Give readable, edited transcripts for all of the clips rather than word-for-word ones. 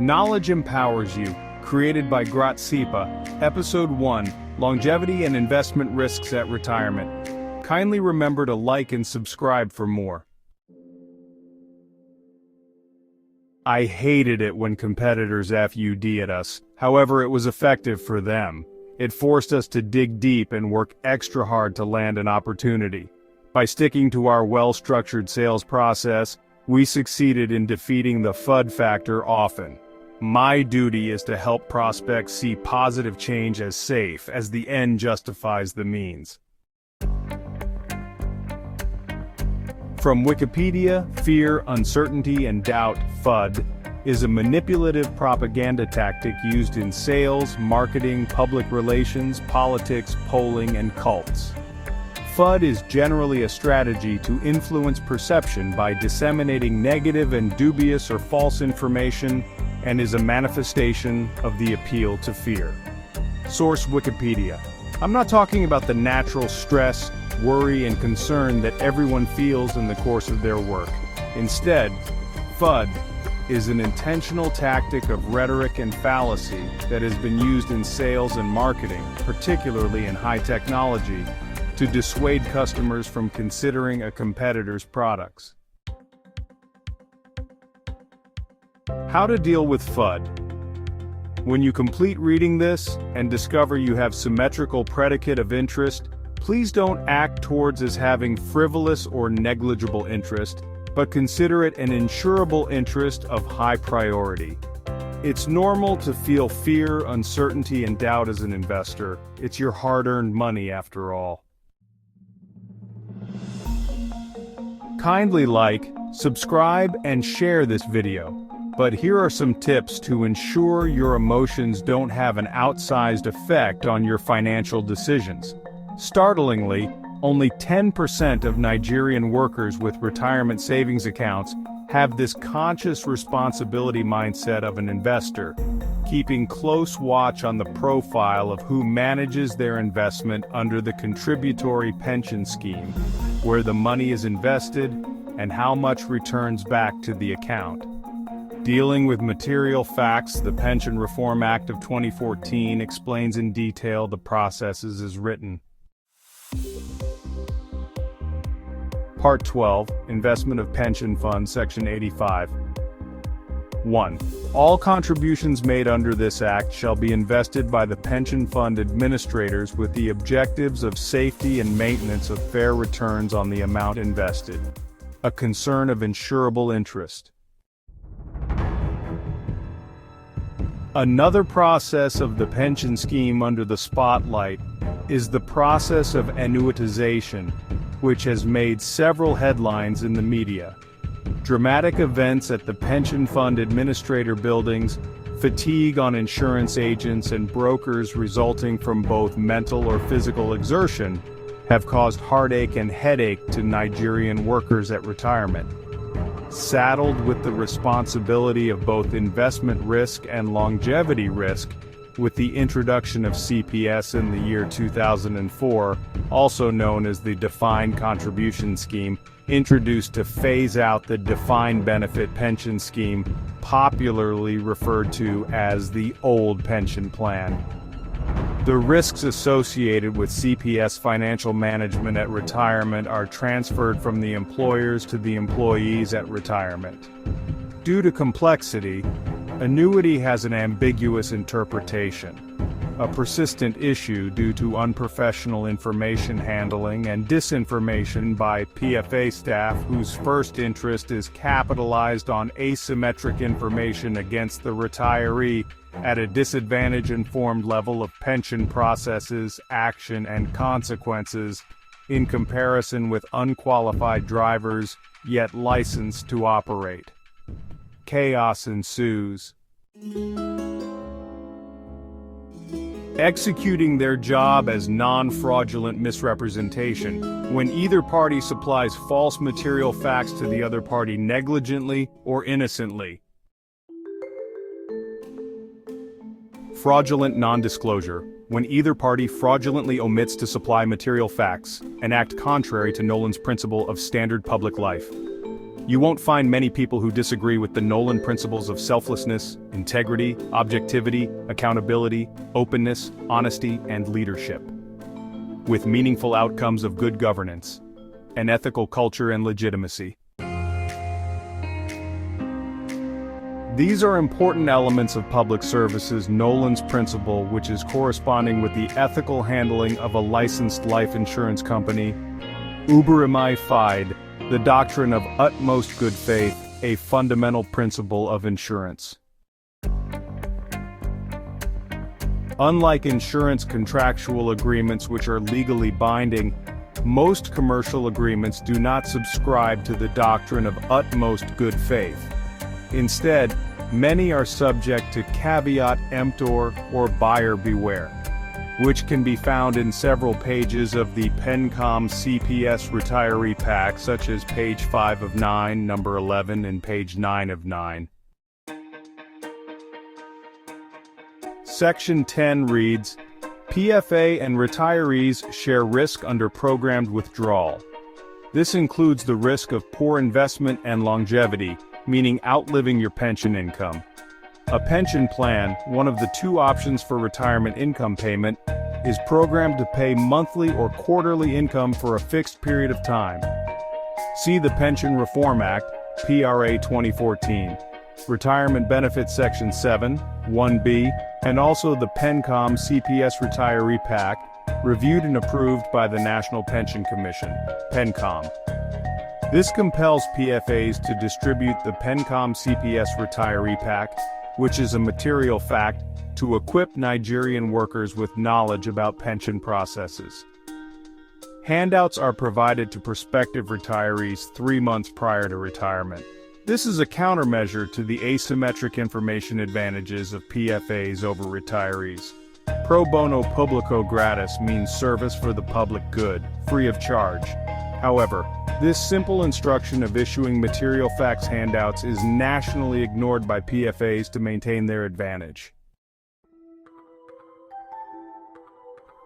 Knowledge Empowers You, created by Grat Sepa, Episode 1, Longevity and Investment Risks at Retirement. Kindly remember to like and subscribe for more. I hated it when competitors FUD at us, however it was effective for them. It forced us to dig deep and work extra hard to land an opportunity. By sticking to our well-structured sales process, we succeeded in defeating the FUD factor often. My duty is to help prospects see positive change as safe as the end justifies the means. From Wikipedia, fear, uncertainty, and doubt, FUD is a manipulative propaganda tactic used in sales, marketing, public relations, politics, polling, and cults. FUD is generally a strategy to influence perception by disseminating negative and dubious or false information, and is a manifestation of the appeal to fear. Source: Wikipedia. I'm not talking about the natural stress, worry, and concern that everyone feels in the course of their work. Instead, FUD is an intentional tactic of rhetoric and fallacy that has been used in sales and marketing, particularly in high technology, to dissuade customers from considering a competitor's products. How to deal with FUD. When you complete reading this and discover you have symmetrical predicate of interest, please don't act towards as having frivolous or negligible interest, but consider it an insurable interest of high priority. It's normal to feel fear, uncertainty, and doubt as an investor. It's your hard-earned money after all. Kindly like, subscribe, and share this video. But here are some tips to ensure your emotions don't have an outsized effect on your financial decisions. Startlingly, only 10% of Nigerian workers with retirement savings accounts have this conscious responsibility mindset of an investor, keeping close watch on the profile of who manages their investment under the Contributory Pension Scheme, where the money is invested and how much returns back to the account. Dealing with material facts, the Pension Reform Act of 2014 explains in detail the processes as written. Part 12, Investment of Pension Funds, Section 85. 1. All contributions made under this Act shall be invested by the pension fund administrators with the objectives of safety and maintenance of fair returns on the amount invested. A concern of insurable interest. Another process of the pension scheme under the spotlight is the process of annuitization, which has made several headlines in the media. Dramatic events at the pension fund administrator buildings, fatigue on insurance agents and brokers resulting from both mental or physical exertion, have caused heartache and headache to Nigerian workers at retirement. Saddled with the responsibility of both investment risk and longevity risk, with the introduction of CPS in the year 2004, also known as the Defined Contribution Scheme, introduced to phase out the Defined Benefit Pension Scheme, popularly referred to as the old pension plan. The risks associated with CPS financial management at retirement are transferred from the employers to the employees at retirement. Due to complexity, annuity has an ambiguous interpretation, a persistent issue due to unprofessional information handling and disinformation by PFA staff whose first interest is capitalized on asymmetric information against the retiree at a disadvantage-informed level of pension processes, action, and consequences in comparison with unqualified drivers yet licensed to operate. Chaos ensues. Executing their job as non-fraudulent misrepresentation, when either party supplies false material facts to the other party negligently or innocently. Fraudulent non-disclosure, when either party fraudulently omits to supply material facts and act contrary to Nolan's principle of standard public life. You won't find many people who disagree with the Nolan principles of selflessness, integrity, objectivity, accountability, openness, honesty, and leadership, with meaningful outcomes of good governance, and ethical culture and legitimacy. These are important elements of public services Nolan's principle, which is corresponding with the ethical handling of a licensed life insurance company, Uberimi Fide, the doctrine of utmost good faith, a fundamental principle of insurance. Unlike insurance contractual agreements which are legally binding, most commercial agreements do not subscribe to the doctrine of utmost good faith. Instead, many are subject to caveat emptor or buyer beware, which can be found in several pages of the PENCOM CPS retiree pack, such as page 5 of 9, number 11, and page 9 of 9. Section 10 reads, PFA and retirees share risk under programmed withdrawal. This includes the risk of poor investment and longevity, meaning outliving your pension income. A pension plan, one of the two options for retirement income payment, is programmed to pay monthly or quarterly income for a fixed period of time. See the Pension Reform Act, PRA 2014, Retirement Benefits Section 7, 1B, and also the PENCOM CPS Retiree Pack, reviewed and approved by the National Pension Commission, PENCOM. This compels PFAs to distribute the PENCOM CPS Retiree Pack, which is a material fact, to equip Nigerian workers with knowledge about pension processes. Handouts are provided to prospective retirees 3 months prior to retirement. This is a countermeasure to the asymmetric information advantages of PFAs over retirees. Pro bono publico gratis means service for the public good, free of charge. However, this simple instruction of issuing material facts handouts is nationally ignored by PFAs to maintain their advantage.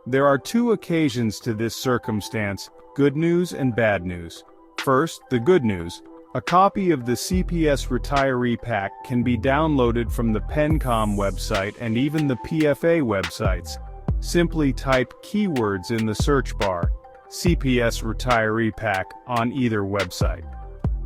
There are two occasions to this circumstance, good news and bad news. First, the good news. A copy of the CPS Retiree Pack can be downloaded from the PENCOM website and even the PFA websites. Simply type keywords in the search bar, CPS Retiree Pack, on either website.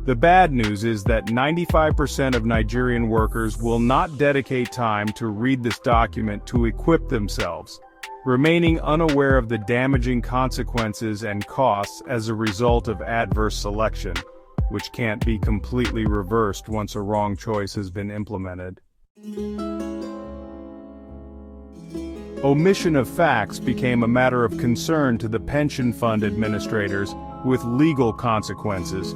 The bad news is that 95% of Nigerian workers will not dedicate time to read this document to equip themselves, remaining unaware of the damaging consequences and costs as a result of adverse selection, which can't be completely reversed once a wrong choice has been implemented. Omission of facts became a matter of concern to the pension fund administrators, with legal consequences.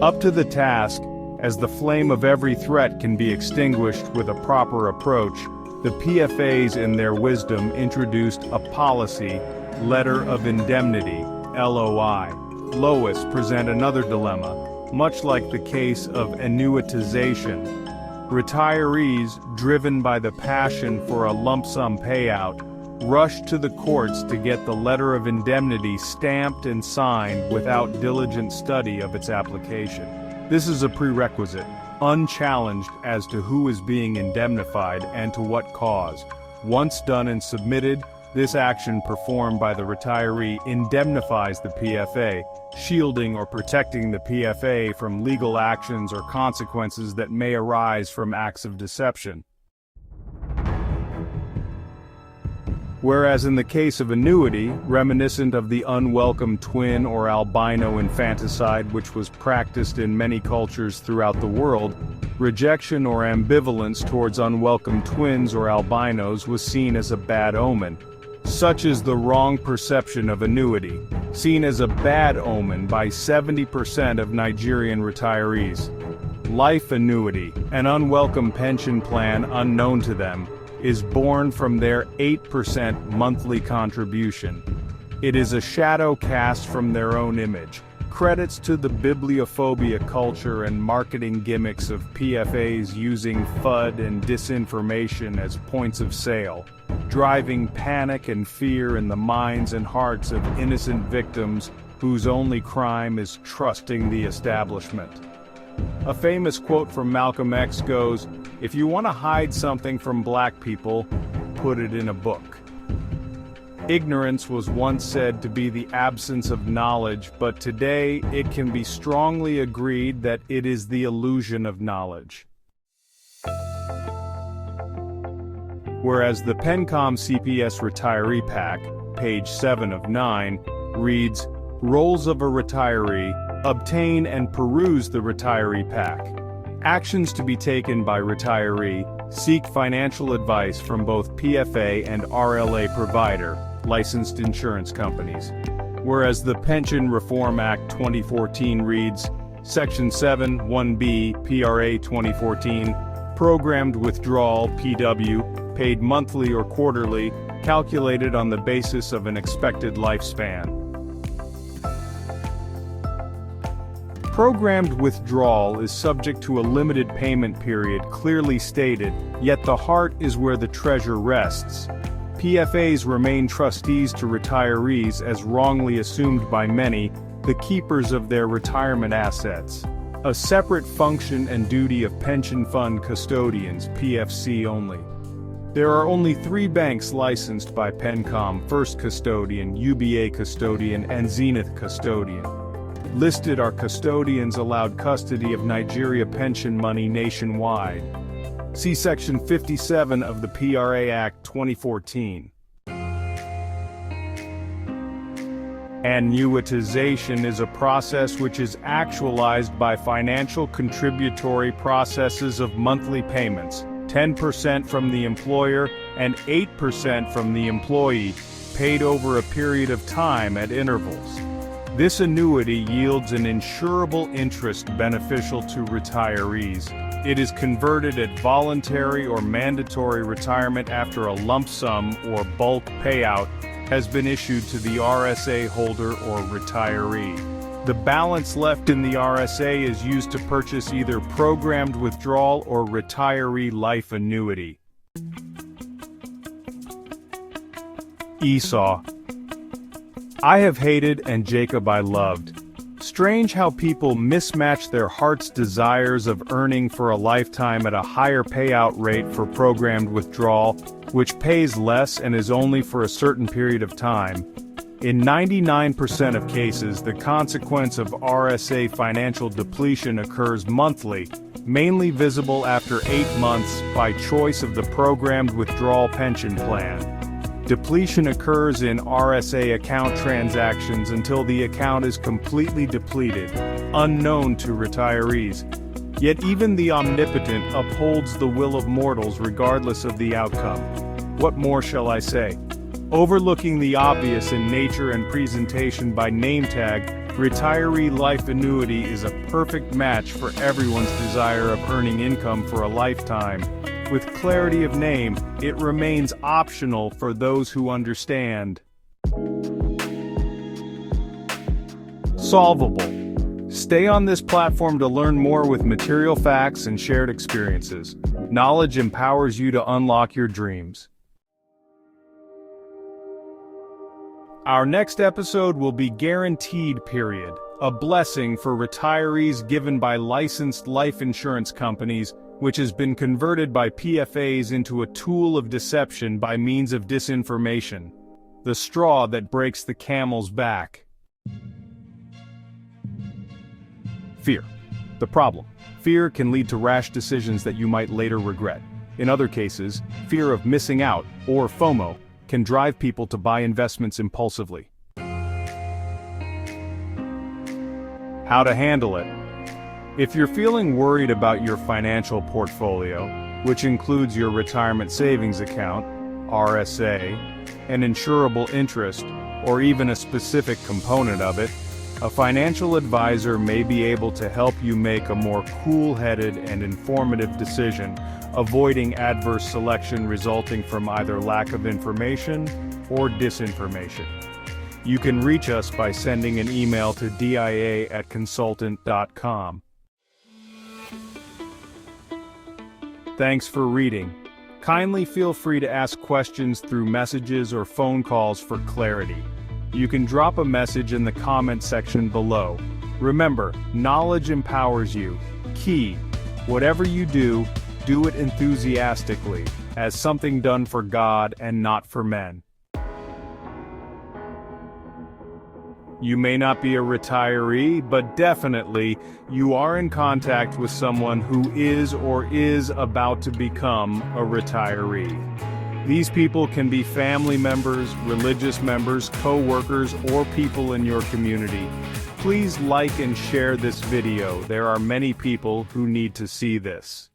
Up to the task, as the flame of every threat can be extinguished with a proper approach, the PFAs in their wisdom introduced a policy, letter of indemnity, LOI. Lois present another dilemma, much like the case of annuitization. Retirees, driven by the passion for a lump sum payout, rushed to the courts to get the letter of indemnity stamped and signed without diligent study of its application. This is a prerequisite, unchallenged as to who is being indemnified and to what cause. Once done and submitted, this action performed by the retiree indemnifies the PFA, shielding or protecting the PFA from legal actions or consequences that may arise from acts of deception. Whereas in the case of annuity, reminiscent of the unwelcome twin or albino infanticide which was practiced in many cultures throughout the world, rejection or ambivalence towards unwelcome twins or albinos was seen as a bad omen. Such is the wrong perception of annuity, seen as a bad omen by 70% of Nigerian retirees. Life annuity, an unwelcome pension plan unknown to them, is born from their 8% monthly contribution. It is a shadow cast from their own image. Credits to the bibliophobia culture and marketing gimmicks of PFAs using FUD and disinformation as points of sale, driving panic and fear in the minds and hearts of innocent victims whose only crime is trusting the establishment. A famous quote from Malcolm X goes, "If you want to hide something from black people, put it in a book." Ignorance was once said to be the absence of knowledge, but today it can be strongly agreed that it is the illusion of knowledge. Whereas the PENCOM CPS Retiree Pack, page 7 of 9, reads, "Roles of a retiree, obtain and peruse the retiree pack. Actions to be taken by retiree, seek financial advice from both PFA and RLA provider, licensed insurance companies." Whereas the Pension Reform Act 2014 reads, Section 7, 1B, PRA 2014, programmed withdrawal, PW, paid monthly or quarterly, calculated on the basis of an expected lifespan. Programmed withdrawal is subject to a limited payment period clearly stated, yet the heart is where the treasure rests. PFAs remain trustees to retirees as wrongly assumed by many, the keepers of their retirement assets. A separate function and duty of pension fund custodians, PFC only. There are only 3 banks licensed by PENCOM: First Custodian, UBA Custodian, and Zenith Custodian. Listed are custodians allowed custody of Nigeria pension money nationwide. See Section 57 of the PRA Act 2014. Annuitization is a process which is actualized by financial contributory processes of monthly payments, 10% from the employer and 8% from the employee, paid over a period of time at intervals. This annuity yields an insurable interest beneficial to retirees. It is converted at voluntary or mandatory retirement after a lump sum or bulk payout has been issued to the RSA holder or retiree. The balance left in the RSA is used to purchase either programmed withdrawal or retiree life annuity. Esau. I have hated and Jacob I loved. Strange how people mismatch their heart's desires of earning for a lifetime at a higher payout rate for programmed withdrawal, which pays less and is only for a certain period of time. In 99% of cases, the consequence of RSA financial depletion occurs monthly, mainly visible after 8 months by choice of the programmed withdrawal pension plan. Depletion occurs in RSA account transactions until the account is completely depleted, unknown to retirees. Yet even the omnipotent upholds the will of mortals regardless of the outcome. What more shall I say? Overlooking the obvious in nature and presentation by name tag, retiree life annuity is a perfect match for everyone's desire of earning income for a lifetime. With clarity of name, it remains optional for those who understand. Solvable. Stay on this platform to learn more with material facts and shared experiences. Knowledge empowers you to unlock your dreams. Our next episode will be Guaranteed Period, a blessing for retirees given by licensed life insurance companies, which has been converted by PFAs into a tool of deception by means of disinformation. The straw that breaks the camel's back. Fear. The problem. Fear can lead to rash decisions that you might later regret. In other cases, fear of missing out, or FOMO, can drive people to buy investments impulsively. How to handle it. If you're feeling worried about your financial portfolio, which includes your retirement savings account, RSA, an insurable interest, or even a specific component of it, a financial advisor may be able to help you make a more cool-headed and informative decision, avoiding adverse selection resulting from either lack of information or disinformation. You can reach us by sending an email to dia@consultant.com. Thanks for reading. Kindly feel free to ask questions through messages or phone calls for clarity. You can drop a message in the comment section below. Remember, knowledge empowers you. Key: whatever you do, do it enthusiastically, as something done for God and not for men. You may not be a retiree, but definitely you are in contact with someone who is or is about to become a retiree. These people can be family members, religious members, co-workers, or people in your community. Please like and share this video. There are many people who need to see this.